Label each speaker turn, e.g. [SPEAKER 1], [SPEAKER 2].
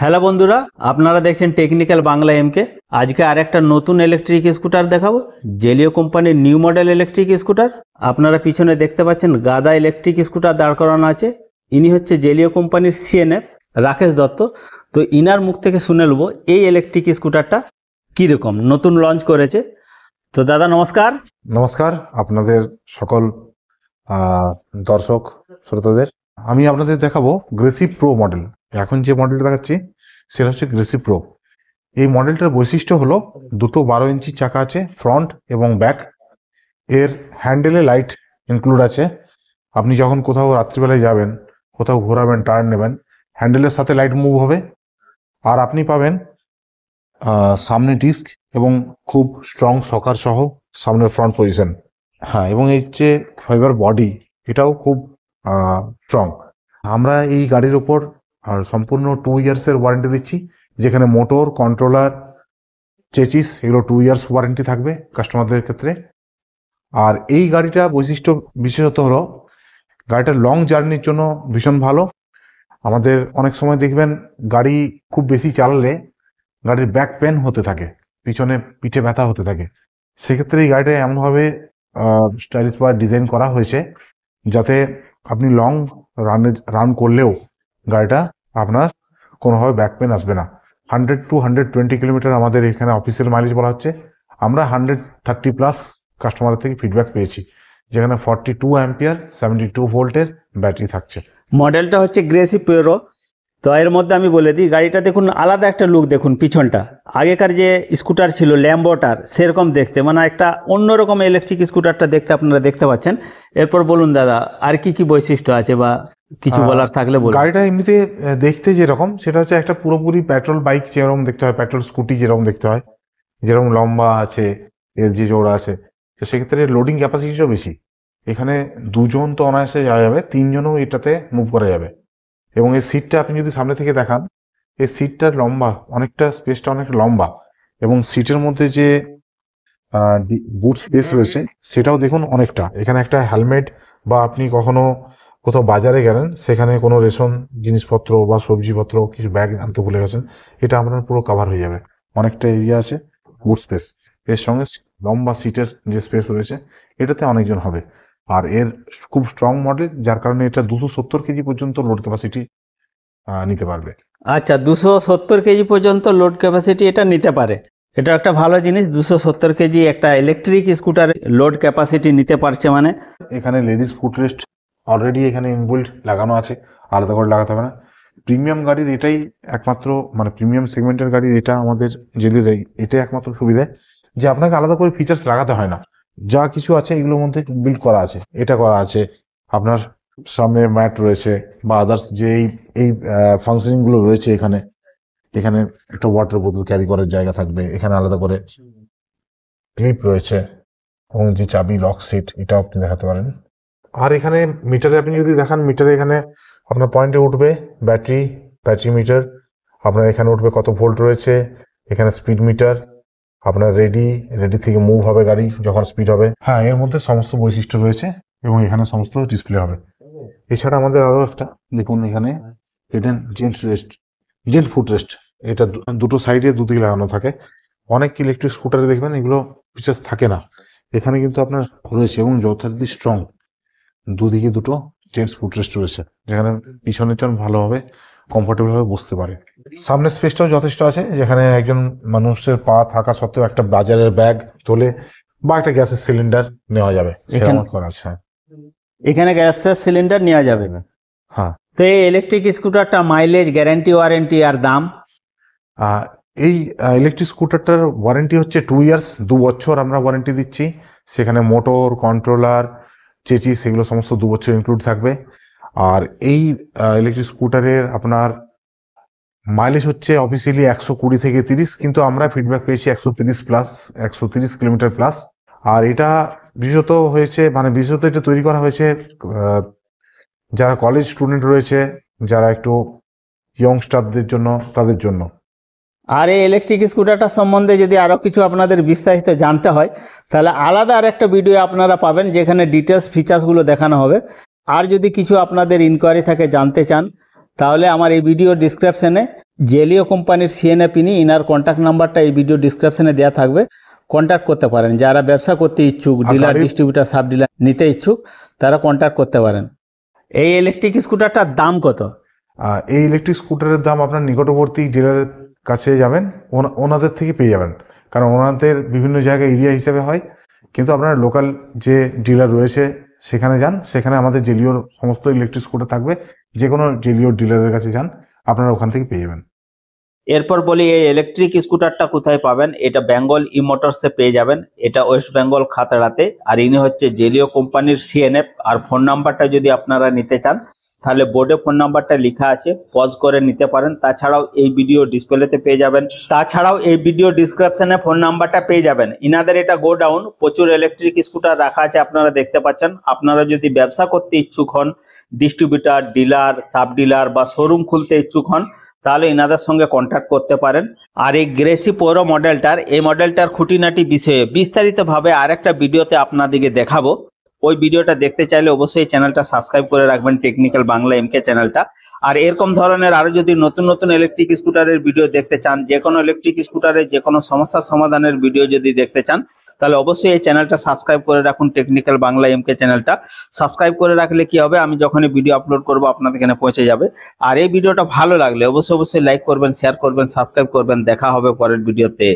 [SPEAKER 1] Hello বন্ধুরা, আপনারা দেখছেন টেকনিক্যাল বাংলা এমকে। আজকে আরেকটা নতুন ইলেকট্রিক স্কুটার দেখাবো, জেলিও কোম্পানির নিউ মডেল ইলেকট্রিক স্কুটার। আপনারা পিছনে দেখতে পাচ্ছেন গাদা ইলেকট্রিক স্কুটার দাঁড় করানো আছে। ইনি হচ্ছে জেলিও কোম্পানির সিএনএফ রাকেশ দত্ত। তো ইনার মুখ থেকে শুনে নেবো এই ইলেকট্রিক স্কুটারটা কীরকম নতুন লঞ্চ করেছে। তো দাদা নমস্কার।
[SPEAKER 2] নমস্কার আপনাদের সকল দর্শক শ্রোতাদের। আমি আপনাদের দেখাবো গ্রেসি প্রো মডেল। এখন যে মডেলটা দেখাচ্ছি সেটা হচ্ছে গ্রেসি প্রো। এই মডেলটার বৈশিষ্ট্য হলো দুটো 12 ইঞ্চি চাকা আছে, ফ্রন্ট এবং ব্যাক। এর হ্যান্ডেলে লাইট ইনক্লুড আছে। আপনি যখন কোথাও রাত্রিবেলায় যাবেন, কোথাও ঘোরাবেন, টার্ন নেবেন, হ্যান্ডেলের সাথে লাইট মুভ হবে। আর আপনি পাবেন সামনে ডিস্ক এবং খুব স্ট্রং সকার সহ সামনের ফ্রন্ট পজিশন। হ্যাঁ, এবং এই যে ফাইবার বডি, এটাও খুব স্ট্রং। আমরা এই গাড়ির ওপর সম্পূর্ণ 2 ইয়ার্সের ওয়ারেন্টি দিচ্ছি, যেখানে মোটর, কন্ট্রোলার, চেচিস এগুলো 2 ইয়ার্স ওয়ারেন্টি থাকবে কাস্টমারদের ক্ষেত্রে। আর এই গাড়িটা বৈশিষ্ট্য বিশেষত হলো গাড়িটা লং জার্নির জন্য ভীষণ ভালো। আমাদের অনেক সময় দেখবেন গাড়ি খুব বেশি চালালে গাড়ির ব্যাক পেন হতে থাকে, পিছনে পিঠে ব্যথা হতে থাকে। সেক্ষেত্রে এই গাড়িটা এমনভাবে স্টাইলিশ বা ডিজাইন করা হয়েছে যাতে আপনি লং রান করলেও গাড়িটা আপনার কোনোভাবে ব্যাক পেন আসবে না। 100 to 120 কিলোমিটার আমাদের এখানে অফিসিয়াল মাইলেজ বলা হচ্ছে। আমরা 130+ কাস্টমারের থেকে ফিডব্যাক পেয়েছি, যেখানে 42 অ্যাম্পিয়ার 72 ভোল্টের ব্যাটারি থাকছে।
[SPEAKER 1] মডেলটা হচ্ছে গ্রেসি প্রো। তো এর মধ্যে আমি বলে দিই, গাড়িটা দেখুন আলাদা একটা লুক। দেখুন পিছনটা আগেকার যে স্কুটার ছিল ল্যাম্বোটার সেরকম দেখতে, মানে একটা অন্যরকম ইলেকট্রিক স্কুটারটা দেখতে আপনারা দেখতে পাচ্ছেন। এরপর বলুন দাদা, আর কি কি বৈশিষ্ট্য আছে বা কিছু বলার থাকলে বলুন।
[SPEAKER 2] গাড়িটা এমনিতে দেখতে যেরকম, সেটা হচ্ছে একটা পুরোপুরি পেট্রোল বাইক যেরকম দেখতে হয়, পেট্রোল স্কুটি যেরকম দেখতে হয়, যেরকম লম্বা আছে, এর যে জোড়া আছে, তো সেক্ষেত্রে লোডিং ক্যাপাসিটিটাও বেশি। এখানে 2 জন তো অনায়াসে যাওয়া যাবে, 3 জনও এটাতে মুভ করা যাবে। এবং এই সিটটা আপনি যদি সামনে থেকে দেখান, এই সিটটার লম্বা অনেকটা, স্পেসটা অনেকটা লম্বা, এবং সিটের মধ্যে যে বুট স্পেস রয়েছে সেটাও দেখুন অনেকটা। এখানে একটা হেলমেট বা আপনি কখনো কোথাও বাজারে গেলেন, সেখানে কোনো রেশন জিনিসপত্র বা সবজিপত্র কিছু ব্যাগ আনতে ভুলে গেছেন, এটা আপনার পুরো কাভার হয়ে যাবে। অনেকটা এরিয়া আছে, বুট স্পেস। এর সঙ্গে লম্বা সিটের যে স্পেস রয়েছে, এটাতে অনেকজন হবে। আর এর খুব স্ট্রং মডেল, যার কারণে এটা 270 কেজি পর্যন্ত লোড ক্যাপাসিটি নিতে পারবে।
[SPEAKER 1] আচ্ছা, 270 কেজি পর্যন্ত লোড ক্যাপাসিটি এটা নিতে পারে। এটা একটা ভালো জিনিস, 270 কেজি একটা ইলেকট্রিক স্কুটার লোড ক্যাপাসিটি নিতে পারছে মানে।
[SPEAKER 2] এখানে লেডিস ফুটরেস্ট অলরেডি এখানে ইনবিল্ট লাগানো আছে, আলাদা করে লাগাতে হবে না। প্রিমিয়াম গাড়ির এটাই একমাত্র, মানে প্রিমিয়াম সেগমেন্টের গাড়ির এটা আমাদের জেলির এটাই একমাত্র সুবিধা যে আপনাকে আলাদা করে ফিচার্স লাগাতে হয় না। যা কিছু আছে এগুলোর মধ্যে বিল্ড করা আছে, এটা করা আছে। আপনার সামনে ম্যাট রয়েছে বা আদার্স যে এই ফাংশনিং গুলো রয়েছে, এখানে এখানে একটা ওয়াটার বোতল ক্যারি করার জায়গা থাকবে, এখানে আলাদা করে ক্লিপ রয়েছে, এবং যে চাবি লক সিট এটাও আপনি দেখাতে পারেন। আর এখানে মিটারে আপনি যদি দেখান, মিটারে এখানে আপনার পয়েন্টে উঠবে ব্যাটারি মিটার, আপনার এখানে উঠবে কত ভোল্ট রয়েছে, এখানে স্পিড মিটার, আপনার রেডি থেকে মুভ হবে গাড়ি যখন স্পিড হবে। হ্যাঁ, এর মধ্যে সমস্ত বৈশিষ্ট্য রয়েছে এবং এখানে সমস্ত ডিসপ্লে হবে। এছাড়া আমাদের আরো একটা দেখুন, এখানে হিডেন জেন্ট ফুট রেস্ট, এটা দুটো সাইডে দুদিকে লাগানো থাকে। অনেক ইলেকট্রিক স্কুটারে দেখবেন এগুলো ফিচার্স থাকে না, এখানে কিন্তু আপনার রয়েছে এবং যথারীতি স্ট্রং। দুদিকে দুটো জেন্টস ফুটরেস্ট রয়েছে, যেখানে পিছনের জন ভালোভাবে কমফোর্টেবল ভাবে বসতে পারে। সামনের স্পেসটাও যথেষ্ট আছে, যেখানে একজন মানুষের পা থাকা সত্ত্বেও একটা বাজারের ব্যাগ তোলে বা একটা গ্যাসের সিলিন্ডার নেওয়া যাবে, সেরকম করা আছে।
[SPEAKER 1] এখানে গ্যাসের সিলিন্ডার নেওয়া যাবে।
[SPEAKER 2] হ্যাঁ।
[SPEAKER 1] তো এই ইলেকট্রিক স্কুটারটা মাইলেজ, গ্যারান্টি, ওয়ারেন্টি আর দাম?
[SPEAKER 2] এই ইলেকট্রিক স্কুটারটার ওয়ারেন্টি হচ্ছে 2 ইয়ার্স, 2 বছর আমরা ওয়ারেন্টি দিচ্ছি। সেখানে মোটর, কন্ট্রোলার, চেচিস এগুলো সমস্ত 2 বছর ইনক্লুড থাকবে। আর এই ইলেকট্রিক স্কুটারের আপনার মাইলেজ হচ্ছে অফিসিয়ালি 120 থেকে 30, কিন্তু আমরা ফিডব্যাক পেয়েছি 130 কিলোমিটার প্লাস। আর এটা বিশেষত হয়েছে, মানে বিশেষত এটা তৈরি করা হয়েছে যারা কলেজ স্টুডেন্ট রয়েছে, যারা একটু ইয়ংস্টারদের জন্য, তাদের জন্য।
[SPEAKER 1] আর এই ইলেকট্রিক স্কুটারটা সম্বন্ধে যদি আরও কিছু আপনাদের বিস্তারিত জানতে হয়, তাহলে আলাদা আর একটা ভিডিও আপনারা পাবেন, যেখানে ডিটেলস ফিচার্সগুলো দেখানো হবে। আর যদি কিছু আপনাদের ইনকোয়ারি থাকে, জানতে চান, তাহলে আমার এই ভিডিও ডিসক্রিপশনে জেলিও কোম্পানির সিএনএফ ইনি, ইনার কন্ট্যাক্ট নাম্বারটা এই ভিডিও ডিসক্রিপশনে দেওয়া থাকবে, কন্ট্যাক্ট করতে পারেন। যারা ব্যবসা করতে ইচ্ছুক, ডিলার ডিস্ট্রিবিউটার সাব ডিলার নিতে ইচ্ছুক, তারা কন্ট্যাক্ট করতে পারেন। এই ইলেকট্রিক স্কুটারটার দাম কত?
[SPEAKER 2] এই ইলেকট্রিক স্কুটারের দাম আপনার নিকটবর্তী ডিলারের কাছে যাবেন, ওনাদের থেকে পেয়ে যাবেন, কারণ ওনাদের বিভিন্ন জায়গায় এরিয়া হিসেবে হয়, কিন্তু আপনার লোকাল যে ডিলার রয়েছে সেখানে যান, সেখানে আমাদের জেলিওর সমস্ত ইলেকট্রিক স্কুটার থাকবে, যে কোনো জেলিওর ডিলারের কাছে যান, আপনারা ওখান থেকে পেয়ে যাবেন।
[SPEAKER 1] এরপর বলি এই ইলেকট্রিক স্কুটারটা কোথায় পাবেন। এটা বেঙ্গল ই মোটরসে পেয়ে যাবেন, এটা ওয়েস্ট বেঙ্গল খাতড়াতে। আর ইনি হচ্ছে জেলিও কোম্পানির সিএনএফ। আর ফোন নাম্বারটা যদি আপনারা নিতে চান তাহলে বোর্ডে ফোন নাম্বারটা লেখা আছে, পজ করে নিতে পারেন। তাছাড়াও এই ভিডিও ডিসপ্লেতে পেয়ে যাবেন, তাছাড়াও এই ভিডিও ডিসক্রিপশনে ফোন নাম্বারটা পেয়ে যাবেন। ইনাদের এটা গোডাউন, প্রচুর ইলেকট্রিক স্কুটার রাখা আছে, আপনারা দেখতে পাচ্ছেন। আপনারা যদি ব্যবসা করতে ইচ্ছুক হন, ডিস্ট্রিবিউটার, ডিলার, সাব ডিলার বা শোরুম খুলতে ইচ্ছুক হন, তাহলে ইনাদের সঙ্গে কন্ট্যাক্ট করতে পারেন। আর এই গ্রেসি প্রো মডেলটার, এই মডেলটার খুঁটিনাটি বিষয়ে বিস্তারিতভাবে আরেকটা ভিডিওতে আপনাদেরকে দেখাবো। ওই ভিডিওটা দেখতে চাইলে অবশ্যই চ্যানেলটা সাবস্ক্রাইব করে রাখবেন, টেকনিক্যাল বাংলা এমকে চ্যানেলটা। আর এরকম ধরনের আরো যদি নতুন নতুন ইলেকট্রিক স্কুটারের ভিডিও দেখতে চান, যে কোনো ইলেকট্রিক স্কুটারের যে কোনো সমস্যার সমাধানের ভিডিও যদি দেখতে চান, তাহলে অবশ্যই এই চ্যানেলটা সাবস্ক্রাইব করে রাখুন, টেকনিক্যাল বাংলা এমকে চ্যানেলটা। সাবস্ক্রাইব করে রাখলে কি হবে, আমি যখনই ভিডিও আপলোড করব আপনাদের এখানে পৌঁছে যাবে। আর এই ভিডিওটা ভালো লাগলে অবশ্যই লাইক করবেন, শেয়ার করবেন, সাবস্ক্রাইব করবেন। দেখা হবে পরের ভিডিওতে।